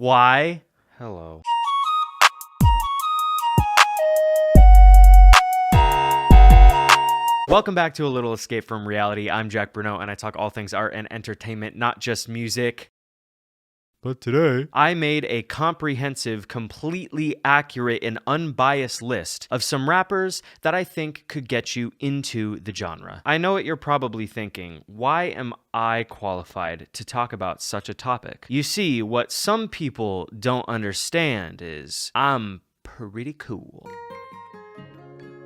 Why? Hello. Welcome back to A Little Escape from Reality. I'm Jack Brunót, and I talk all things art and entertainment, not just music. But today, I made a comprehensive, completely accurate, and unbiased list of some rappers that I think could get you into the genre. I know what you're probably thinking. Why am I qualified to talk about such a topic? You see, what some people don't understand is I'm pretty cool.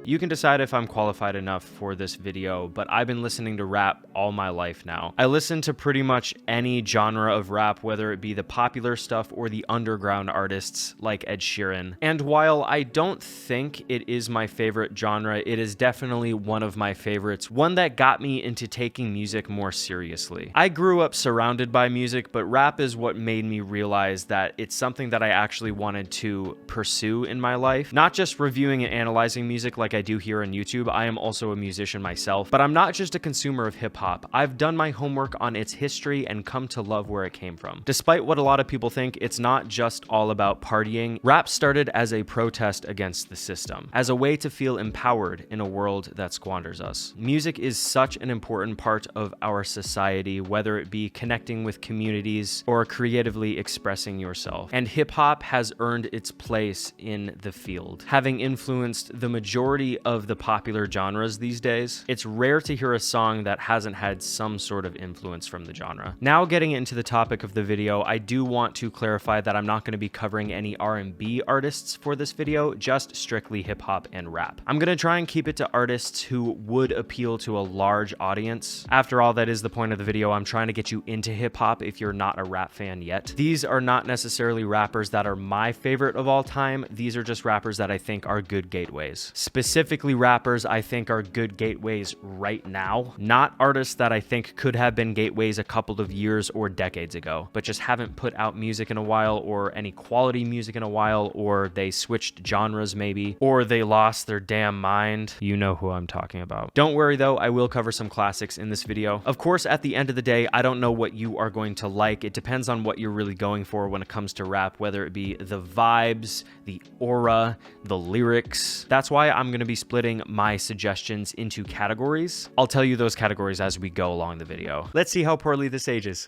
You can decide if I'm qualified enough for this video, but I've been listening to rap all my life now. I listen to pretty much any genre of rap, whether it be the popular stuff or the underground artists like Ed Sheeran. And while I don't think it is my favorite genre, it is definitely one of my favorites, one that got me into taking music more seriously. I grew up surrounded by music, but rap is what made me realize that it's something that I actually wanted to pursue in my life. Not just reviewing and analyzing music like I do here on YouTube. I am also a musician myself, but I'm not just a consumer of hip hop. I've done my homework on its history and come to love where it came from. Despite what a lot of people think, it's not just all about partying. Rap started as a protest against the system, as a way to feel empowered in a world that squanders us. Music is such an important part of our society, whether it be connecting with communities or creatively expressing yourself. And hip hop has earned its place in the field, having influenced the majority of the popular genres these days. It's rare to hear a song that hasn't had some sort of influence from the genre. Now getting into the topic of the video, I do want to clarify that I'm not going to be covering any R&B artists for this video, just strictly hip hop and rap. I'm going to try and keep it to artists who would appeal to a large audience. After all, that is the point of the video. I'm trying to get you into hip hop if you're not a rap fan yet. These are not necessarily rappers that are my favorite of all time. These are just rappers that I think are good gateways. Specifically rappers I think are good gateways right now, not artists that I think could have been gateways a couple of years or decades ago, but just haven't put out music in a while, or any quality music in a while, or they switched genres maybe, or they lost their damn mind. You know who I'm talking about. Don't worry though, I will cover some classics in this video. Of course, at the end of the day, I don't know what you are going to like. It depends on what you're really going for when it comes to rap, whether it be the vibes, the aura, the lyrics. That's why I'm going to be splitting my suggestions into categories. I'll tell you those categories as we go along the video. Let's see how poorly this ages.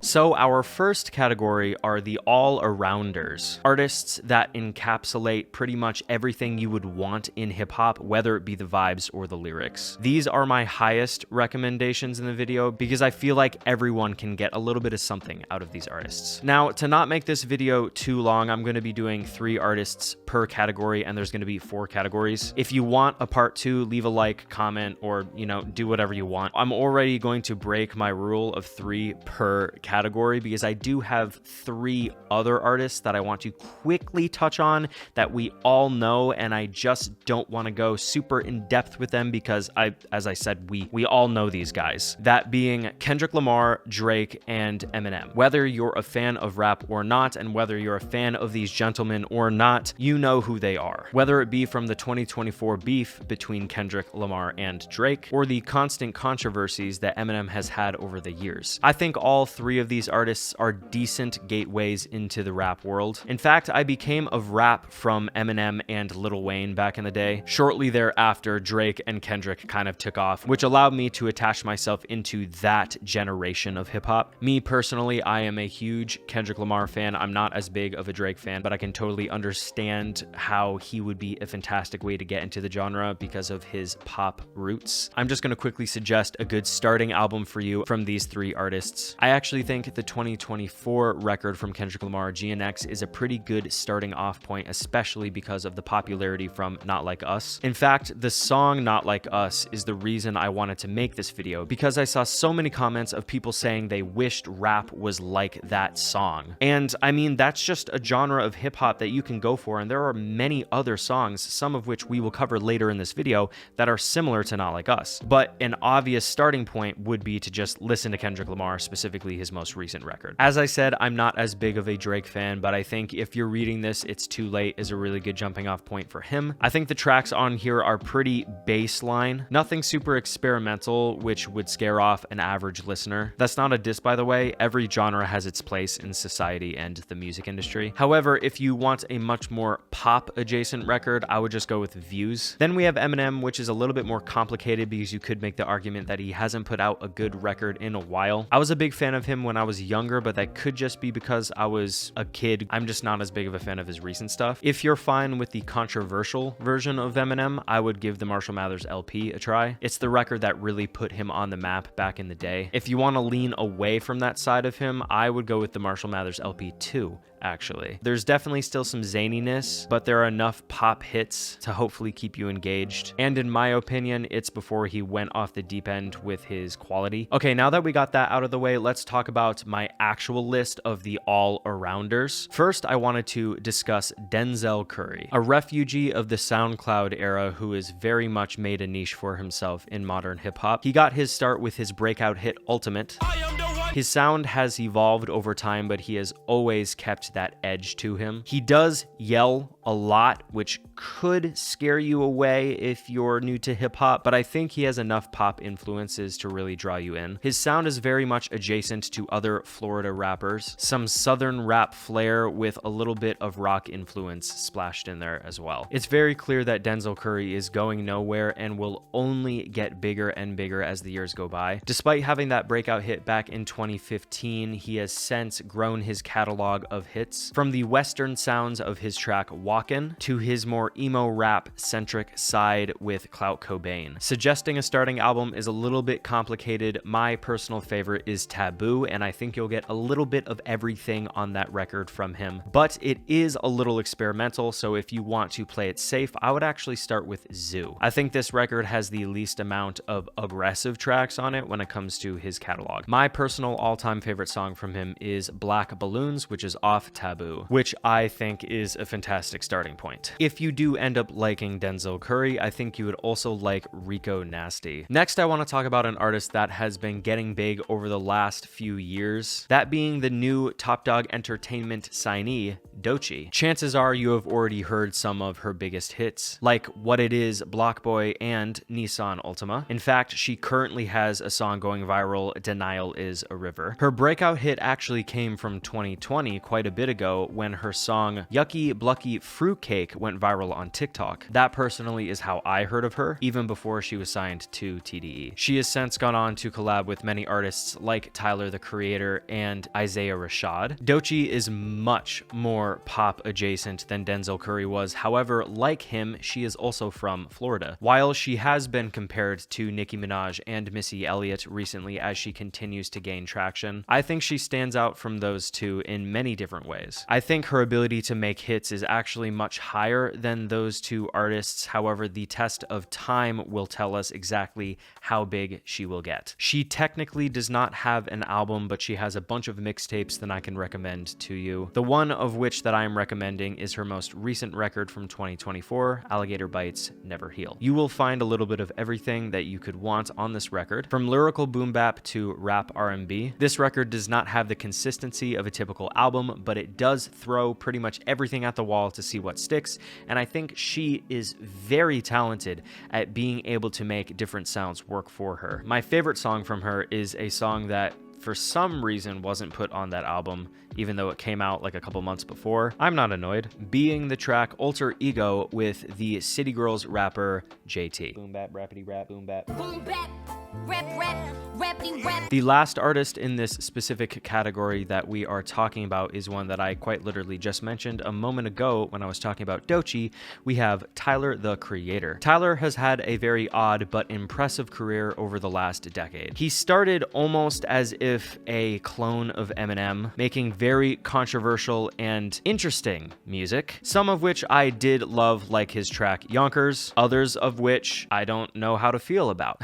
So our first category are the all-arounders, artists that encapsulate pretty much everything you would want in hip-hop, whether it be the vibes or the lyrics. These are my highest recommendations in the video because I feel like everyone can get a little bit of something out of these artists. Now, to not make this video too long, I'm going to be doing 3 artists per category, and there's going to be 4 categories. If you want a part 2, leave a like, comment, or, do whatever you want. I'm already going to break my rule of 3 per category because I do have 3 other artists that I want to quickly touch on that we all know, and I just don't want to go super in depth with them because as I said, we all know these guys. That being Kendrick Lamar, Drake, and Eminem. Whether you're a fan of rap or not, and whether you're a fan of these gentlemen or not, you know who they are. Whether it be from the 2024 beef between Kendrick Lamar and Drake, or the constant controversies that Eminem has had over the years. I think all 3 of these artists are decent gateways into the rap world. In fact, I became of rap from Eminem and Lil Wayne back in the day. Shortly thereafter, Drake and Kendrick kind of took off, which allowed me to attach myself into that generation of hip hop. Me personally, I am a huge Kendrick Lamar fan. I'm not as big of a Drake fan, but I can totally understand how he would be a fantastic way to get into the genre because of his pop roots. I'm just going to quickly suggest a good starting album for you from these 3 artists. I actually think the 2024 record from Kendrick Lamar, GNX, is a pretty good starting off point, especially because of the popularity from Not Like Us. In fact, the song Not Like Us is the reason I wanted to make this video, because I saw so many comments of people saying they wished rap was like that song. And I mean, that's just a genre of hip hop that you can go for, and there are many other songs, some of which we will cover later in this video, that are similar to Not Like Us. But an obvious starting point would be to just listen to Kendrick Lamar, specifically his most most recent record. As I said, I'm not as big of a Drake fan, but I think if you're reading this, It's Too Late is a really good jumping off point for him. I think the tracks on here are pretty baseline, nothing super experimental, which would scare off an average listener. That's not a diss, by the way. Every genre has its place in society and the music industry. However, if you want a much more pop adjacent record, I would just go with Views. Then we have Eminem, which is a little bit more complicated because you could make the argument that he hasn't put out a good record in a while. I was a big fan of him when I was younger, but that could just be because I was a kid. I'm just not as big of a fan of his recent stuff. If you're fine with the controversial version of Eminem, I would give the Marshall Mathers LP a try. It's the record that really put him on the map back in the day. If you want to lean away from that side of him, I would go with the Marshall Mathers LP 2. Actually, there's definitely still some zaniness, but there are enough pop hits to hopefully keep you engaged. And in my opinion, it's before he went off the deep end with his quality. Okay, now that we got that out of the way, let's talk about my actual list of the all-arounders. First, I wanted to discuss Denzel Curry, a refugee of the SoundCloud era who has very much made a niche for himself in modern hip-hop. He got his start with his breakout hit Ultimate. His sound has evolved over time, but he has always kept that edge to him. He does yell a lot, which could scare you away if you're new to hip hop, but I think he has enough pop influences to really draw you in. His sound is very much adjacent to other Florida rappers, some southern rap flair with a little bit of rock influence splashed in there as well. It's very clear that Denzel Curry is going nowhere and will only get bigger and bigger as the years go by. Despite having that breakout hit back in 2015, he has since grown his catalog of hits, from the western sounds of his track Walkin' to his more emo rap centric side with Clout Cobain. Suggesting a starting album is a little bit complicated. My personal favorite is Taboo, and I think you'll get a little bit of everything on that record from him, but it is a little experimental, so if you want to play it safe, I would actually start with Zoo. I think this record has the least amount of aggressive tracks on it when it comes to his catalog. My personal all-time favorite song from him is Black Balloons, which is off Taboo, which I think is a fantastic starting point. If you do end up liking Denzel Curry, I think you would also like Rico Nasty. Next, I want to talk about an artist that has been getting big over the last few years, that being the new Top Dog Entertainment signee, Doechii. Chances are you have already heard some of her biggest hits, like What It Is, Block Boy, and Nissan Altima. In fact, she currently has a song going viral, Denial Is a River. Her breakout hit actually came from 2020, quite a bit ago, when her song Yucky Blucky Fruitcake went viral on TikTok. That personally is how I heard of her, even before she was signed to TDE. She has since gone on to collab with many artists like Tyler, the Creator, and Isaiah Rashad. Doechii is much more pop adjacent than Denzel Curry was. However, like him, she is also from Florida. While she has been compared to Nicki Minaj and Missy Elliott recently as she continues to gain traction, I think she stands out from those two in many different ways. I think her ability to make hits is actually much higher than those two artists. However, the test of time will tell us exactly how big she will get. She technically does not have an album, but she has a bunch of mixtapes that I can recommend to you. The one of which that I am recommending is her most recent record from 2024, Alligator Bites, Never Heal. You will find a little bit of everything that you could want on this record, from lyrical boom bap to rap R&B. This record does not have the consistency of a typical album, but it does throw pretty much everything at the wall to see what sticks, and I think she is very talented at being able to make different sounds work for her. My favorite song from her is a song that for some reason wasn't put on that album, even though it came out like a couple months before. I'm not annoyed. Being the track Alter Ego with the City Girls rapper JT. Boom bap, rappity rap, boom bap. Boom bap, rap, rap, rappity rap. The last artist in this specific category that we are talking about is one that I quite literally just mentioned a moment ago when I was talking about Doechii. We have Tyler, the Creator. Tyler has had a very odd but impressive career over the last decade. He started almost as if a clone of Eminem, making very controversial and interesting music, some of which I did love, like his track Yonkers, others of which I don't know how to feel about.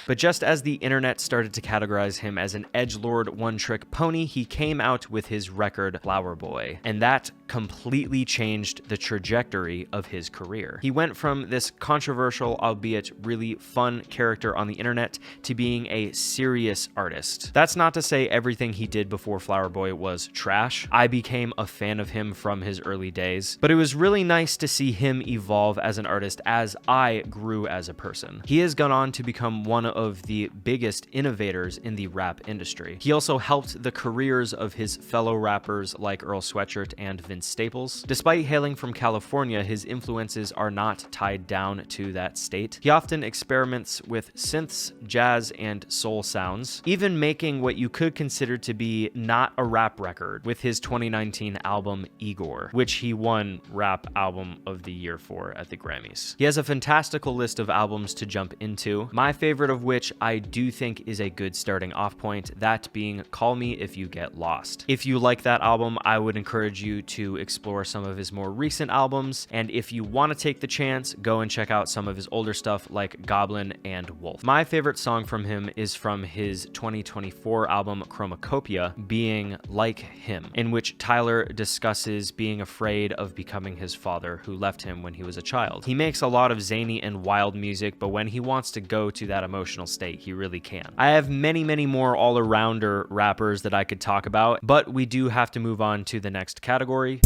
But just as the internet started to categorize him as an edgelord one-trick pony, he came out with his record Flower Boy, and that completely changed the trajectory of his career. He went from this controversial, albeit really fun character on the internet to being a serious artist. That's not to say everything he did before Flower Boy was trash. I became a fan of him from his early days, but it was really nice to see him evolve as an artist as I grew as a person. He has gone on to become one of the biggest innovators in the rap industry. He also helped the careers of his fellow rappers like Earl Sweatshirt and Vince Staples. Despite hailing from California, his influences are not tied down to that state. He often experiments with synths, jazz, and soul sounds, even making what you could consider to be not a rap record with his 2019 album Igor, which he won Rap Album of the Year for at the Grammys. He has a fantastical list of albums to jump into, my favorite of which I do think is a good starting off point, that being Call Me If You Get Lost. If you like that album, I would encourage you to explore some of his more recent albums, and if you want to take the chance, go and check out some of his older stuff like Goblin and Wolf. My favorite song from him is from his 2024 album Chromacopia, Being Like Him, in which Tyler discusses being afraid of becoming his father who left him when he was a child. He makes a lot of zany and wild music, but when he wants to go to that emotional state, he really can. I have many more all-arounder rappers that I could talk about, but we do have to move on to the next category.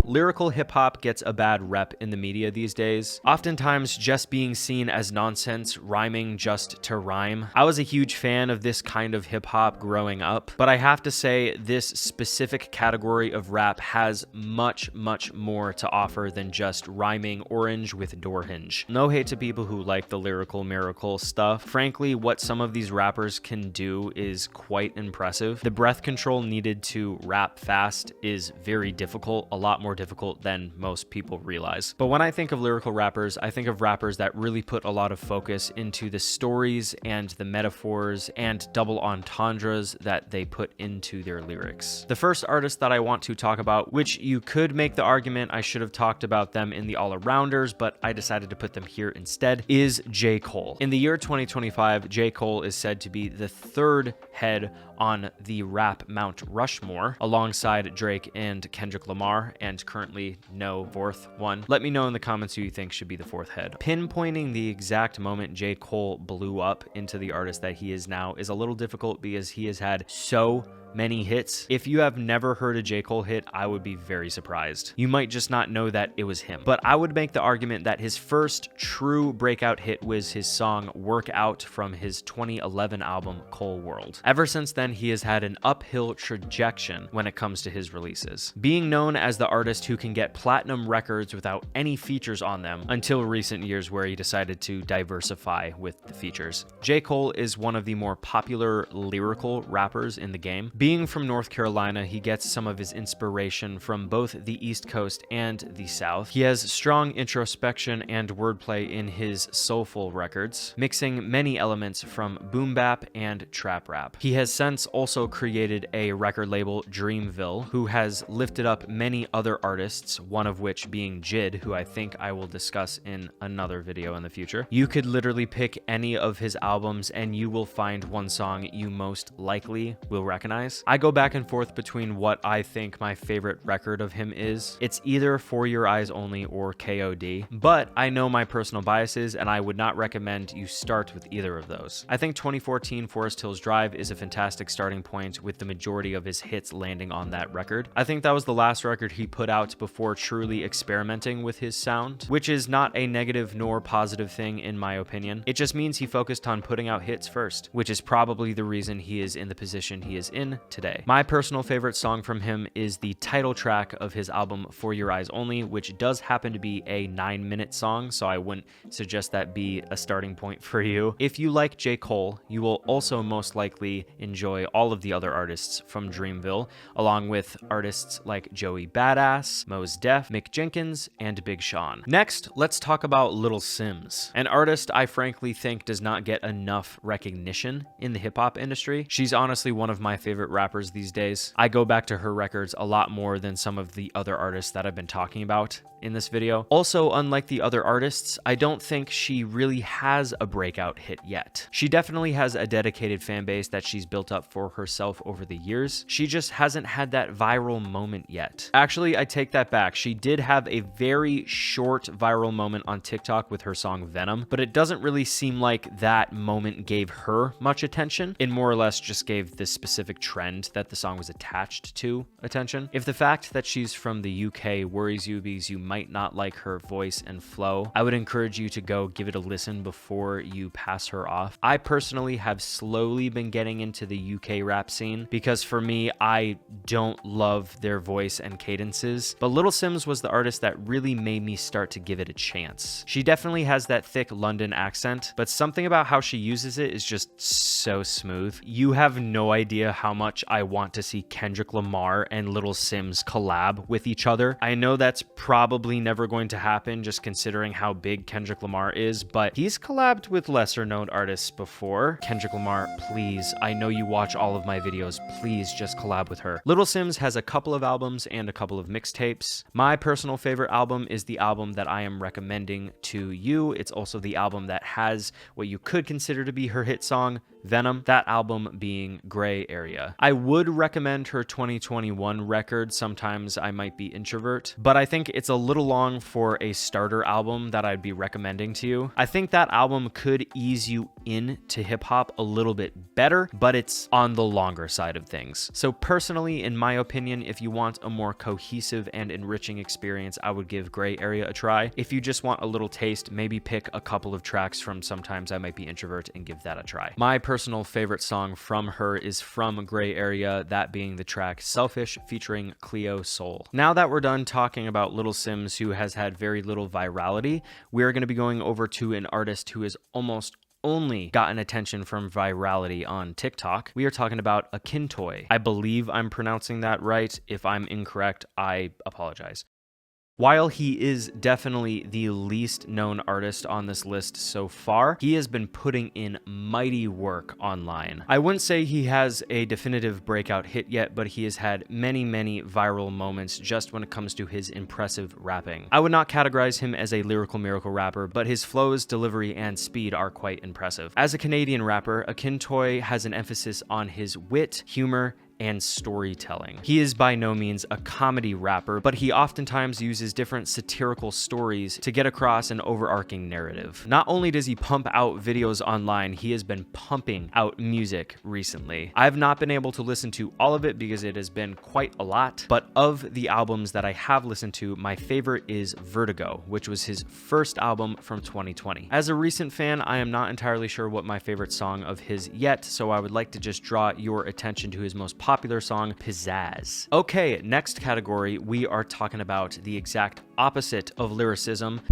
Lyrical hip-hop gets a bad rep in the media these days, oftentimes just being seen as nonsense, rhyming just to rhyme. I was a huge fan of this kind of hip-hop growing up, but I have to say this specific category of rap has much more to offer than just rhyming orange with door hinge. No hate to people who like the lyrical miracle stuff. Frankly, what some of these rappers can do is quite impressive. The breath control needed to rap fast is very difficult, a lot more difficult than most people realize. But when I think of lyrical rappers, I think of rappers that really put a lot of focus into the stories and the metaphors and double entendres that they put into their lyrics. The first artist that I want to talk about, which you could make the argument I should have talked about them in the all-arounders, but I decided to put them here instead, is J. Cole. In the year 2025, J. Cole is said to be the third head on the rap Mount Rushmore, alongside Drake and Kendrick Lamar, and currently no fourth one. Let me know in the comments who you think should be the fourth head. Pinpointing the exact moment J. Cole blew up into the artist that he is now is a little difficult because he has had so many hits. If you have never heard a J. Cole hit, I would be very surprised. You might just not know that it was him. But I would make the argument that his first true breakout hit was his song Work Out from his 2011 album Cole World. Ever since then, he has had an uphill trajectory when it comes to his releases, being known as the artist who can get platinum records without any features on them, until recent years where he decided to diversify with the features. J. Cole is one of the more popular lyrical rappers in the game. Being from North Carolina, he gets some of his inspiration from both the East Coast and the South. He has strong introspection and wordplay in his soulful records, mixing many elements from boom bap and trap rap. He has since also created a record label, Dreamville, who has lifted up many other artists, one of which being Jid, who I think I will discuss in another video in the future. You could literally pick any of his albums and you will find one song you most likely will recognize. I go back and forth between what I think my favorite record of him is. It's either For Your Eyes Only or KOD, but I know my personal biases and I would not recommend you start with either of those. I think 2014 Forest Hills Drive is a fantastic starting point with the majority of his hits landing on that record. I think that was the last record he put out before truly experimenting with his sound, which is not a negative nor positive thing in my opinion. It just means he focused on putting out hits first, which is probably the reason he is in the position he is in today. My personal favorite song from him is the title track of his album For Your Eyes Only, which does happen to be a 9-minute song, so I wouldn't suggest that be a starting point for you. If you like J. Cole, you will also most likely enjoy all of the other artists from Dreamville, along with artists like Joey Badass, Mos Def, Mick Jenkins, and Big Sean. Next, let's talk about Little Simz, an artist I frankly think does not get enough recognition in the hip-hop industry. She's honestly one of my favorite favorite rappers these days. I go back to her records a lot more than some of the other artists that I've been talking about in this video. Also, unlike the other artists, I don't think she really has a breakout hit yet. She definitely has a dedicated fan base that she's built up for herself over the years. She just hasn't had that viral moment yet. Actually, I take that back. She did have a very short viral moment on TikTok with her song Venom, but it doesn't really seem like that moment gave her much attention. It more or less just gave this specific trend that the song was attached to attention. If the fact that she's from the UK worries you because you might not like her voice and flow, I would encourage you to go give it a listen before you pass her off. I personally have slowly been getting into the UK rap scene because for me, I don't love their voice and cadences, but Little Simz was the artist that really made me start to give it a chance. She definitely has that thick London accent, but something about how she uses it is just so smooth. You have no idea how much I want to see Kendrick Lamar and Little Simz collab with each other. I know that's probably never going to happen just considering how big Kendrick Lamar is, but he's collabed with lesser known artists before. Kendrick Lamar, please, I know you watch all of my videos, please just collab with her. Little Simz has a couple of albums and a couple of mixtapes. My personal favorite album is the album that I am recommending to you. It's also the album that has what you could consider to be her hit song, Venom, that album being Gray Area. I would recommend her 2021 record, Sometimes I Might Be Introvert, but I think it's a little long for a starter album that I'd be recommending to you. I think that album could ease you into hip hop a little bit better, but it's on the longer side of things. So personally, in my opinion, if you want a more cohesive and enriching experience, I would give Gray Area a try. If you just want a little taste, maybe pick a couple of tracks from Sometimes I Might Be Introvert and give that a try. My personal favorite song from her is from Gray Area, that being the track Selfish featuring Cleo Sol. Now that we're done talking about Little Simz, who has had very little virality, we're going to be going over to an artist who has almost only gotten attention from virality on TikTok. We are talking about Akintoy. I believe I'm pronouncing that right. If I'm incorrect, I apologize. While he is definitely the least known artist on this list so far, he has been putting in mighty work online. I wouldn't say he has a definitive breakout hit yet, but he has had many viral moments just when it comes to his impressive rapping. I would not categorize him as a lyrical miracle rapper, but his flows, delivery, and speed are quite impressive. As a Canadian rapper, Akintoy has an emphasis on his wit, humor, and storytelling. He is by no means a comedy rapper, but he oftentimes uses different satirical stories to get across an overarching narrative. Not only does he pump out videos online, he has been pumping out music recently. I've not been able to listen to all of it because it has been quite a lot, but of the albums that I have listened to, my favorite is Vertigo, which was his first album from 2020. As a recent fan, I am not entirely sure what my favorite song of his yet, so I would like to just draw your attention to his most popular song, Pizzazz. Okay, next category, we are talking about the exact opposite of lyricism.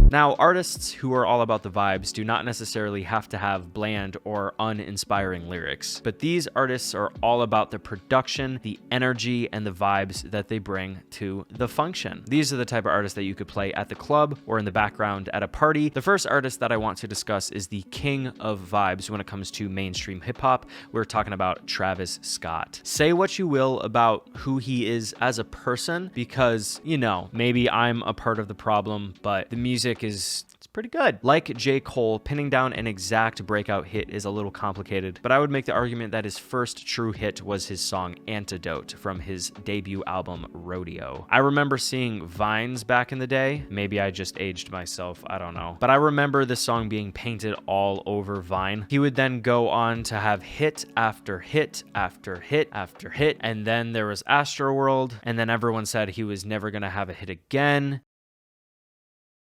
Now, artists who are all about the vibes do not necessarily have to have bland or uninspiring lyrics, but these artists are all about the production, the energy, and the vibes that they bring to the function. These are the type of artists that you could play at the club or in the background at a party. The first artist that I want to discuss is the king of vibes when it comes to mainstream hip hop. We're talking about Travis Scott. Say what you will about who he is as a person, because, you know, maybe I'm a part of the problem, but the music is pretty good. Like J. Cole, pinning down an exact breakout hit is a little complicated, but I would make the argument that his first true hit was his song Antidote from his debut album Rodeo. I remember seeing Vines back in the day. Maybe I just aged myself, I don't know. But I remember this song being painted all over Vine. He would then go on to have hit after hit after hit after hit, and then there was Astroworld, and then everyone said he was never gonna have a hit again.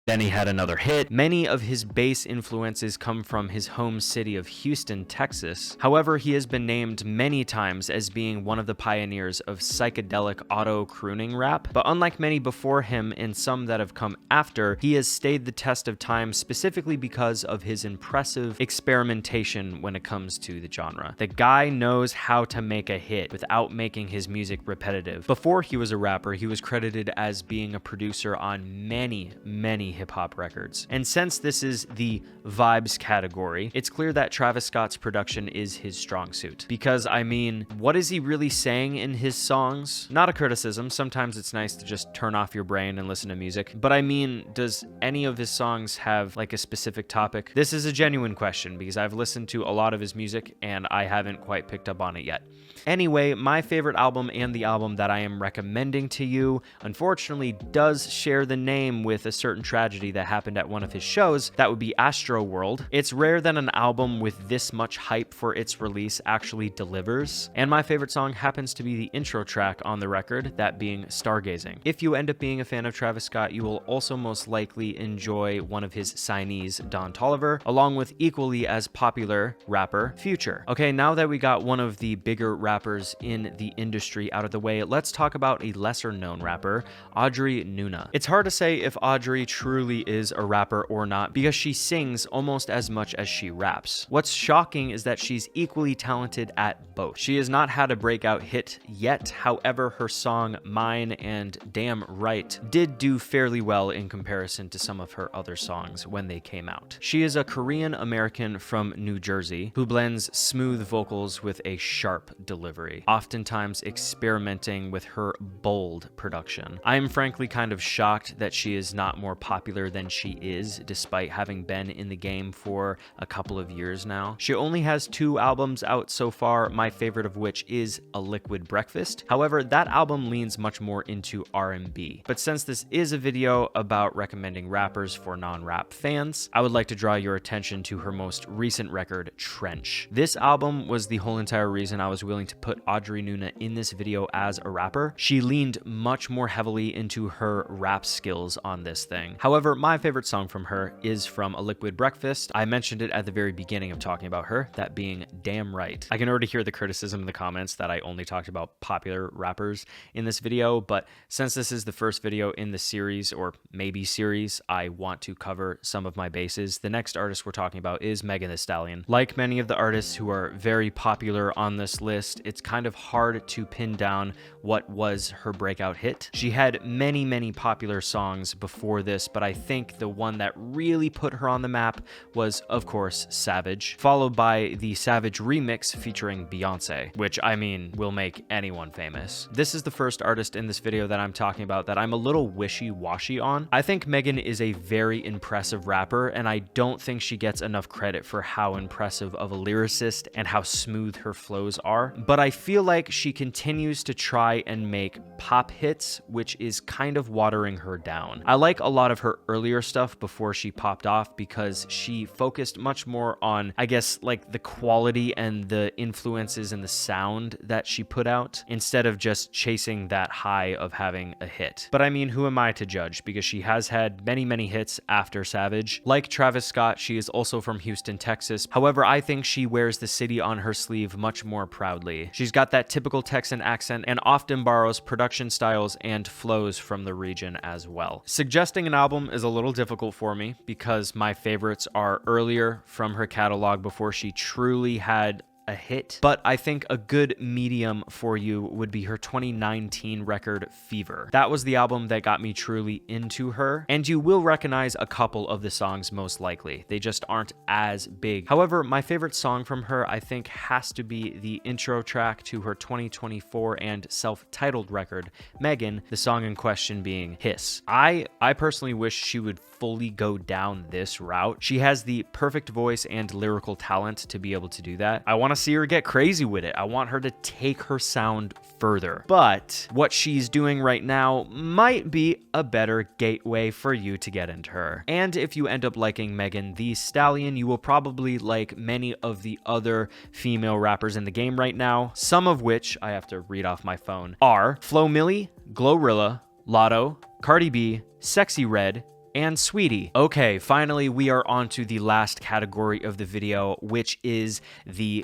Then he had another hit. Many of his bass influences come from his home city of Houston, Texas. However, he has been named many times as being one of the pioneers of psychedelic auto-crooning rap. But unlike many before him and some that have come after, he has stayed the test of time specifically because of his impressive experimentation when it comes to the genre. The guy knows how to make a hit without making his music repetitive. Before he was a rapper, he was credited as being a producer on many any hip-hop records. And since this is the vibes category, it's clear that Travis Scott's production is his strong suit. Because, I mean, what is he really saying in his songs? Not a criticism, sometimes it's nice to just turn off your brain and listen to music, but I mean, does any of his songs have like a specific topic? This is a genuine question because I've listened to a lot of his music and I haven't quite picked up on it yet. Anyway, my favorite album and the album that I am recommending to you, unfortunately, does share the name with a certain tragedy that happened at one of his shows. That would be Astroworld. It's rare that an album with this much hype for its release actually delivers, and my favorite song happens to be the intro track on the record, that being Stargazing. If you end up being a fan of Travis Scott, you will also most likely enjoy one of his signees, Don Toliver, along with equally as popular rapper Future. Okay, now that we got one of the bigger rappers in the industry out of the way, let's talk about a lesser known rapper, Audrey Nuna. It's hard to say if Audrey truly is a rapper or not because she sings almost as much as she raps. What's shocking is that she's equally talented at both. She has not had a breakout hit yet, however, her song Mine and Damn Right did do fairly well in comparison to some of her other songs when they came out. She is a Korean American from New Jersey who blends smooth vocals with a sharp delivery, oftentimes experimenting with her bold production. I am frankly kind of shocked that she is not more popular than she is, despite having been in the game for a couple of years now. She only has 2 albums out so far, my favorite of which is A Liquid Breakfast. However, that album leans much more into R&B. But since this is a video about recommending rappers for non-rap fans, I would like to draw your attention to her most recent record, Trench. This album was the whole entire reason I was willing to put Audrey Nuna in this video as a rapper. She leaned much more heavily into her rap skills on this thing. However, my favorite song from her is from A Liquid Breakfast. I mentioned it at the very beginning of talking about her, that being Damn Right. I can already hear the criticism in the comments that I only talked about popular rappers in this video, but since this is the first video in the series, or maybe series, I want to cover some of my bases. The next artist we're talking about is Megan Thee Stallion. Like many of the artists who are very popular on this list, it's kind of hard to pin down what was her breakout hit. She had many popular songs before this, but I think the one that really put her on the map was, of course, Savage, followed by the Savage remix featuring Beyonce, which, I mean, will make anyone famous. This is the first artist in this video that I'm talking about that I'm a little wishy-washy on. I think Megan is a very impressive rapper, and I don't think she gets enough credit for how impressive of a lyricist and how smooth her flows are, but I feel like she continues to try and make pop hits, which is kind of watering her down. I like a lot of her earlier stuff before she popped off because she focused much more on, I guess, like the quality and the influences and the sound that she put out instead of just chasing that high of having a hit. But I mean, who am I to judge? Because she has had many hits after Savage. Like Travis Scott, she is also from Houston, Texas. However, I think she wears the city on her sleeve much more proudly. She's got that typical Texan accent and often borrows production styles and flows from the region as well. Suggesting an album is a little difficult for me because my favorites are earlier from her catalog before she truly had a hit, but I think a good medium for you would be her 2019 record Fever. That was the album that got me truly into her, and you will recognize a couple of the songs most likely. They just aren't as big. However, my favorite song from her I think has to be the intro track to her 2024 and self-titled record, Megan, the song in question being Hiss. I personally wish she would fully go down this route. She has the perfect voice and lyrical talent to be able to do that. I want to see her get crazy with it. I want her to take her sound further. But what she's doing right now might be a better gateway for you to get into her. And if you end up liking Megan Thee Stallion, you will probably like many of the other female rappers in the game right now, some of which, I have to read off my phone, are Flo Milli, Glorilla, Lotto, Cardi B, Sexy Red, and Sweetie. Okay, finally we are on to the last category of the video, which is the...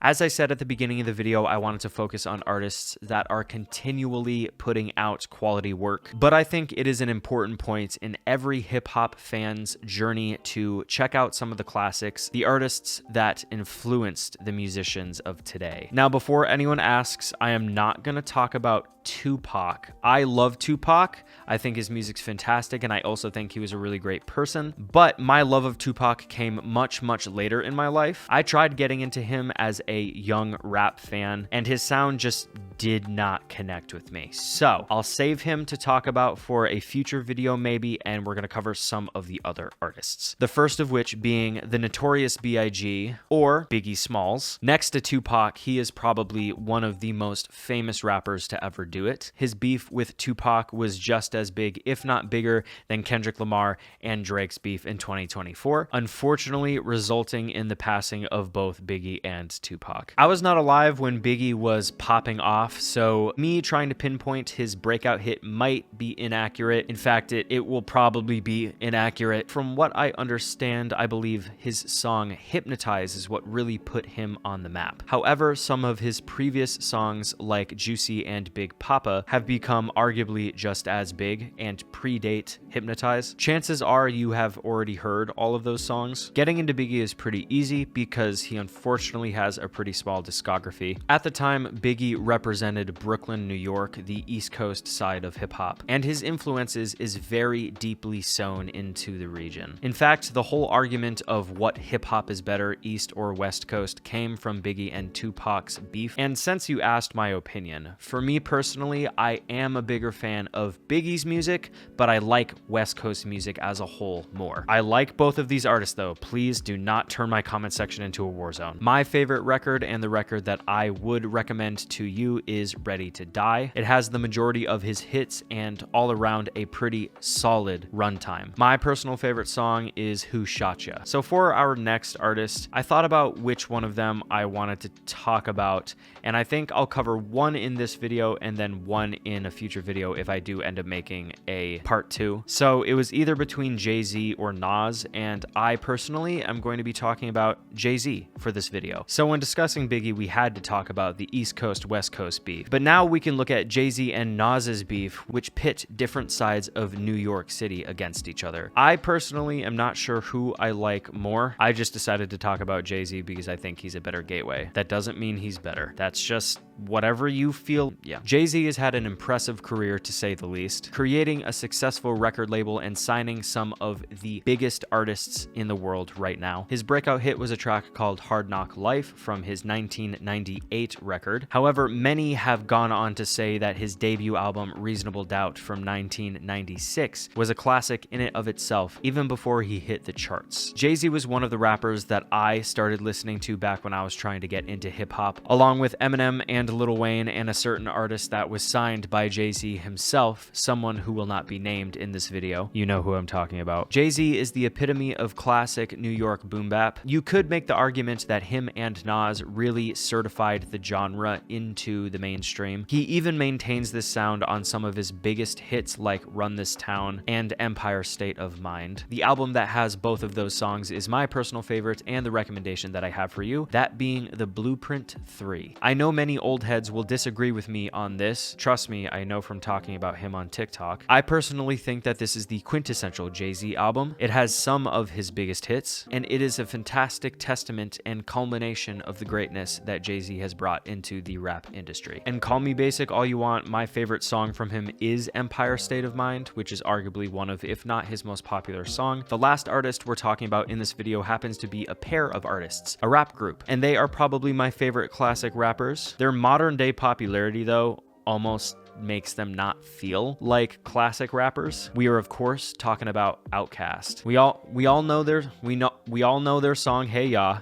As I said at the beginning of the video, I wanted to focus on artists that are continually putting out quality work, but I think it is an important point in every hip-hop fan's journey to check out some of the classics, the artists that influenced the musicians of today. Now, before anyone asks, I am not going to talk about Tupac. I love Tupac. I think his music's fantastic, and I also think he was a really great person. But my love of Tupac came much, much later in my life. I tried getting into him as a young rap fan, and his sound just did not connect with me. So I'll save him to talk about for a future video maybe, and we're going to cover some of the other artists. The first of which being the Notorious B.I.G. or Biggie Smalls. Next to Tupac, he is probably one of the most famous rappers to ever do it. His beef with Tupac was just as big, if not bigger, than Kendrick Lamar and Drake's beef in 2024, unfortunately resulting in the passing of both Biggie and Tupac. I was not alive when Biggie was popping off, so me trying to pinpoint his breakout hit might be inaccurate. In fact, it will probably be inaccurate. From what I understand, I believe his song Hypnotize is what really put him on the map. However, some of his previous songs like Juicy and Big Papa have become arguably just as big and predate Hypnotize. Chances are you have already heard all of those songs. Getting into Biggie is pretty easy because he unfortunately has a pretty small discography. At the time, Biggie represented Brooklyn, New York, the East Coast side of hip hop, and his influences is very deeply sewn into the region. In fact, the whole argument of what hip hop is better, East or West Coast, came from Biggie and Tupac's beef. And since you asked my opinion, for me personally, I am a bigger fan of Biggie's music, but I like West Coast music as a whole more. I like both of these artists though. Please do not turn my comment section into a war zone. My favorite record, and the record that I would recommend to you, is Ready to Die. It has the majority of his hits and all around a pretty solid runtime. My personal favorite song is Who Shot Ya. So for our next artist, I thought about which one of them I wanted to talk about, and I think I'll cover one in this video and then one in a future video if I do end up making a part 2. So it was either between Jay-Z or Nas, and I personally am going to be talking about Jay-Z for this video. So when discussing Biggie, we had to talk about the East Coast, West Coast beef. But now we can look at Jay-Z and Nas's beef, which pit different sides of New York City against each other. I personally am not sure who I like more. I just decided to talk about Jay-Z because I think he's a better gateway. That doesn't mean he's better. That's just whatever you feel. Yeah. Jay-Z has had an impressive career to say the least, creating a successful record label and signing some of the biggest artists in the world right now. His breakout hit was a track called Hard Knock Life from his 1998 record. However, many have gone on to say that his debut album Reasonable Doubt from 1996 was a classic in and of itself, even before he hit the charts. Jay-Z was one of the rappers that I started listening to back when I was trying to get into hip hop, along with Eminem and Lil Wayne and a certain artist that was signed by Jay-Z himself, someone who will not be named in this video. You know who I'm talking about. Jay-Z is the epitome of classic New York boom bap. You could make the argument that him and Nas really certified the genre into the mainstream. He even maintains this sound on some of his biggest hits like Run This Town and Empire State of Mind. The album that has both of those songs is my personal favorite and the recommendation that I have for you, that being The Blueprint 3. I know many old heads will disagree with me on this. Trust me, I know from talking about him on TikTok. I personally think that this is the quintessential Jay-Z album. It has some of his biggest hits, and it is a fantastic testament and culmination of the greatness that Jay-Z has brought into the rap industry. And call me basic all you want, my favorite song from him is Empire State of Mind, which is arguably one of, if not his most popular song. The last artist we're talking about in this video happens to be a pair of artists, a rap group, and they are probably my favorite classic rappers. Their modern day popularity, though, almost makes them not feel like classic rappers. We are of course talking about Outkast. We all know their song Hey Ya,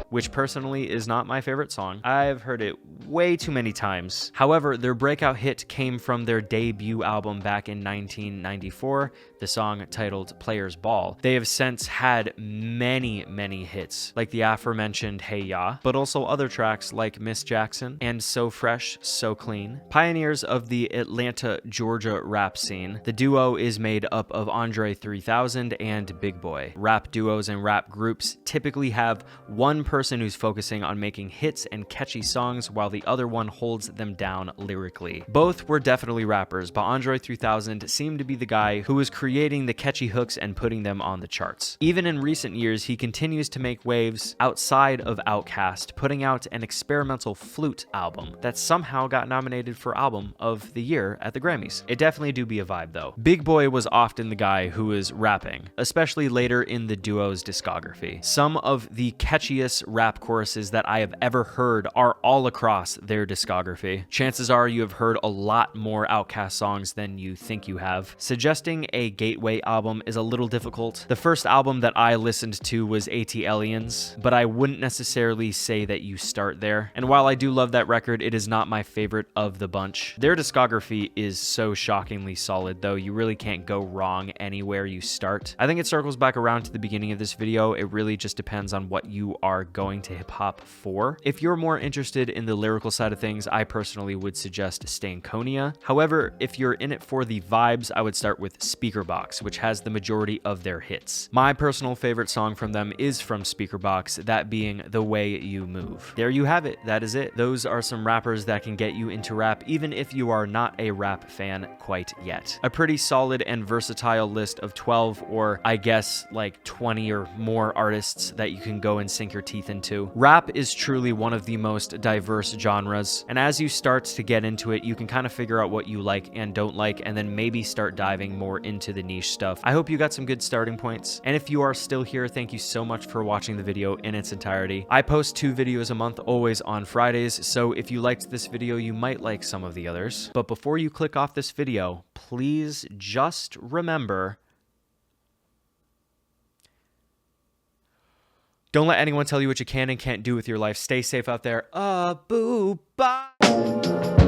which personally is not my favorite song. I've heard it way too many times. However, their breakout hit came from their debut album back in 1994, the song titled Players Ball. They have since had many hits, like the aforementioned Hey Ya, but also other tracks like Miss Jackson and So Fresh, So Clean. Pioneers of the Atlanta, Georgia rap scene, the duo is made up of Andre 3000 and Big Boy. Rap duos and rap groups typically have one person person who's focusing on making hits and catchy songs while the other one holds them down lyrically. Both were definitely rappers, but Andre 3000 seemed to be the guy who was creating the catchy hooks and putting them on the charts. Even in recent years, he continues to make waves outside of Outkast, putting out an experimental flute album that somehow got nominated for Album of the Year at the Grammys. It definitely do be a vibe though. Big Boy was often the guy who was rapping, especially later in the duo's discography. Some of the catchiest rap choruses that I have ever heard are all across their discography. Chances are you have heard a lot more Outkast songs than you think you have. Suggesting a gateway album is a little difficult. The first album that I listened to was A.T. Aliens, but I wouldn't necessarily say that you start there. And while I do love that record, it is not my favorite of the bunch. Their discography is so shockingly solid though, you really can't go wrong anywhere you start. I think it circles back around to the beginning of this video. It really just depends on what you are going to hip hop for. If you're more interested in the lyrical side of things, I personally would suggest Stankonia. However, if you're in it for the vibes, I would start with Speakerbox, which has the majority of their hits. My personal favorite song from them is from Speakerbox, that being The Way You Move. There you have it. That is it. Those are some rappers that can get you into rap, even if you are not a rap fan quite yet. A pretty solid and versatile list of 12 or I guess like 20 or more artists that you can go and sink your teeth into. Rap is truly one of the most diverse genres, and as you start to get into it, you can kind of figure out what you like and don't like, and then maybe start diving more into the niche stuff. I hope you got some good starting points, and if you are still here, thank you so much for watching the video in its entirety. I post 2 videos a month, always on Fridays, so if you liked this video, you might like some of the others. But before you click off this video, please just remember, don't let anyone tell you what you can and can't do with your life. Stay safe out there. Boo, bye.